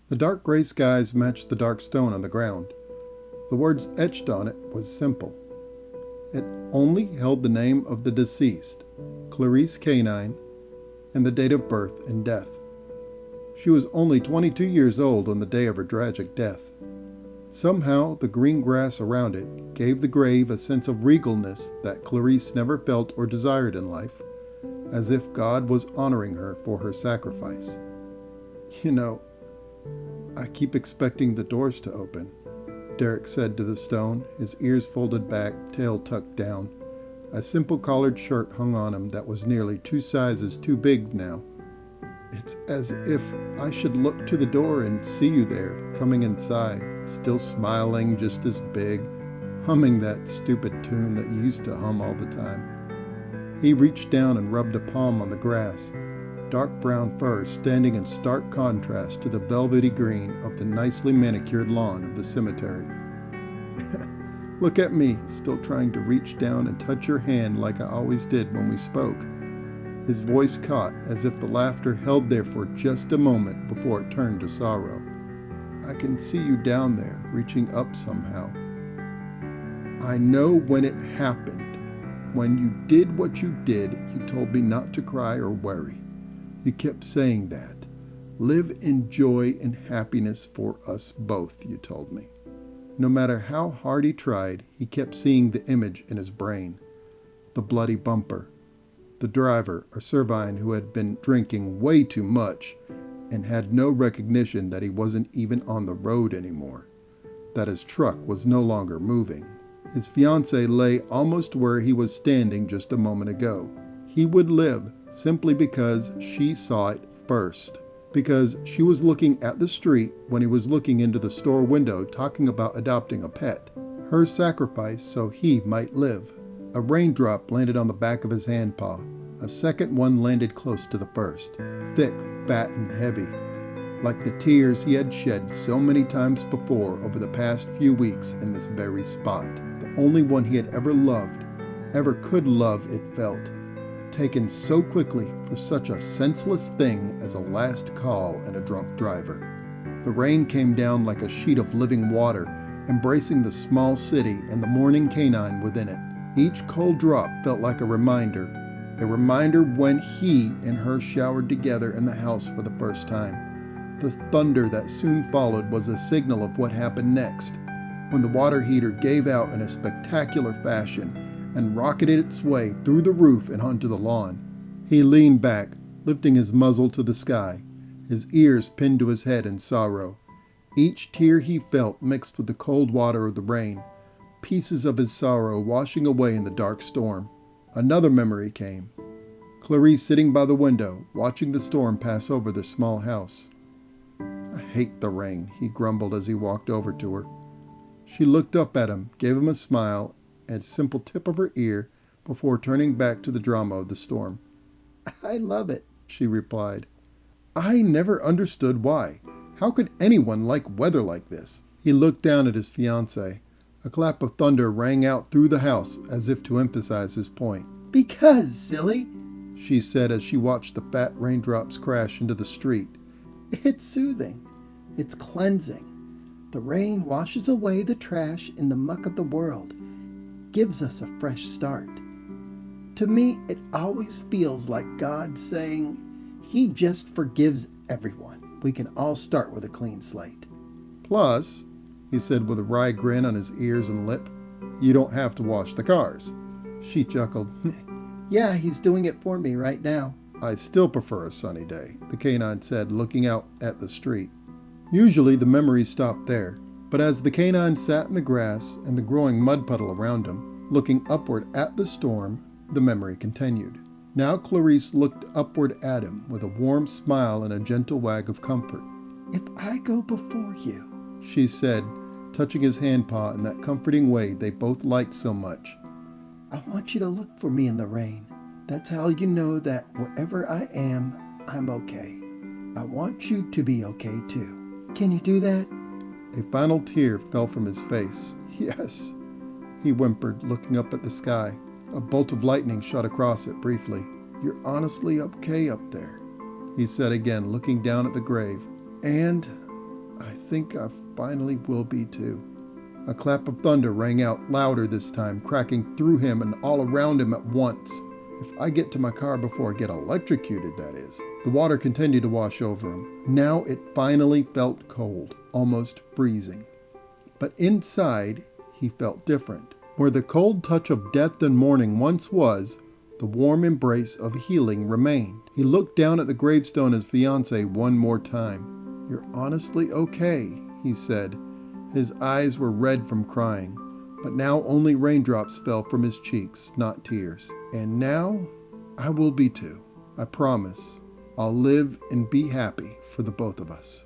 The dark gray skies matched the dark stone on the ground. The words etched on it was simple. It only held the name of the deceased, Clarice Canine, and the date of birth and death. She was only 22 years old on the day of her tragic death. Somehow, the green grass around it gave the grave a sense of regalness that Clarice never felt or desired in life, as if God was honoring her for her sacrifice. "You know, I keep expecting the doors to open," Derek said to the stone, his ears folded back, tail tucked down. A simple collared shirt hung on him that was nearly 2 sizes too big now. "It's as if I should look to the door and see you there, coming inside, still smiling just as big, humming that stupid tune that you used to hum all the time." He reached down and rubbed a palm on the grass, dark brown fur standing in stark contrast to the velvety green of the nicely manicured lawn of the cemetery. "Look at me, still trying to reach down and touch your hand like I always did when we spoke." His voice caught as if the laughter held there for just a moment before it turned to sorrow. "I can see you down there, reaching up somehow. I know when it happened. When you did what you did, you told me not to cry or worry. You kept saying that. Live in joy and happiness for us both, you told me." No matter how hard he tried, he kept seeing the image in his brain. The bloody bumper. The driver, a Servine who had been drinking way too much and had no recognition that he wasn't even on the road anymore, that his truck was no longer moving. His fiancée lay almost where he was standing just a moment ago. He would live simply because she saw it first, because she was looking at the street when he was looking into the store window talking about adopting a pet. Her sacrifice so he might live. A raindrop landed on the back of his hand paw. A second one landed close to the first, thick, fat, and heavy, like the tears he had shed so many times before over the past few weeks in this very spot. The only one he had ever loved, ever could love, it felt, taken so quickly for such a senseless thing as a last call and a drunk driver. The rain came down like a sheet of living water, embracing the small city and the mourning canine within it. Each cold drop felt like a reminder when he and her showered together in the house for the first time. The thunder that soon followed was a signal of what happened next, when the water heater gave out in a spectacular fashion and rocketed its way through the roof and onto the lawn. He leaned back, lifting his muzzle to the sky, his ears pinned to his head in sorrow. Each tear he felt mixed with the cold water of the rain, pieces of his sorrow washing away in the dark storm. Another memory came. Clarice sitting by the window, watching the storm pass over the small house. "I hate the rain," he grumbled as he walked over to her. She looked up at him, gave him a smile, and a simple tip of her ear before turning back to the drama of the storm. "I love it," she replied. "I never understood why. How could anyone like weather like this?" He looked down at his fiancée. A clap of thunder rang out through the house as if to emphasize his point. "Because, silly," she said as she watched the fat raindrops crash into the street. "It's soothing. It's cleansing. The rain washes away the trash in the muck of the world, gives us a fresh start. To me, it always feels like God saying He just forgives everyone. We can all start with a clean slate. Plus," he said with a wry grin on his ears and lip, "you don't have to wash the cars." She chuckled. "Yeah, he's doing it for me right now." "I still prefer a sunny day," the canine said, looking out at the street. Usually the memories stopped there, but as the canine sat in the grass and the growing mud puddle around him, looking upward at the storm, the memory continued. Now Clarice looked upward at him with a warm smile and a gentle wag of comfort. "If I go before you," she said, touching his hand paw in that comforting way they both liked so much, "I want you to look for me in the rain. That's how you know that wherever I am, I'm okay. I want you to be okay too. Can you do that?" A final tear fell from his face. "Yes," he whimpered, looking up at the sky. A bolt of lightning shot across it briefly. "You're honestly okay up there," he said again, looking down at the grave. "And I think I finally will be too. A clap of thunder rang out louder this time, cracking through him and all around him at once. If I get to my car before I get electrocuted, that is. The water continued to wash over him. Now it finally felt cold, almost freezing. But inside, he felt different. Where the cold touch of death and mourning once was, the warm embrace of healing remained. He looked down at the gravestone of his fiancée one more time. "You're honestly okay," he said. His eyes were red from crying, but now only raindrops fell from his cheeks, not tears. "And now, I will be too. I promise. I'll live and be happy for the both of us."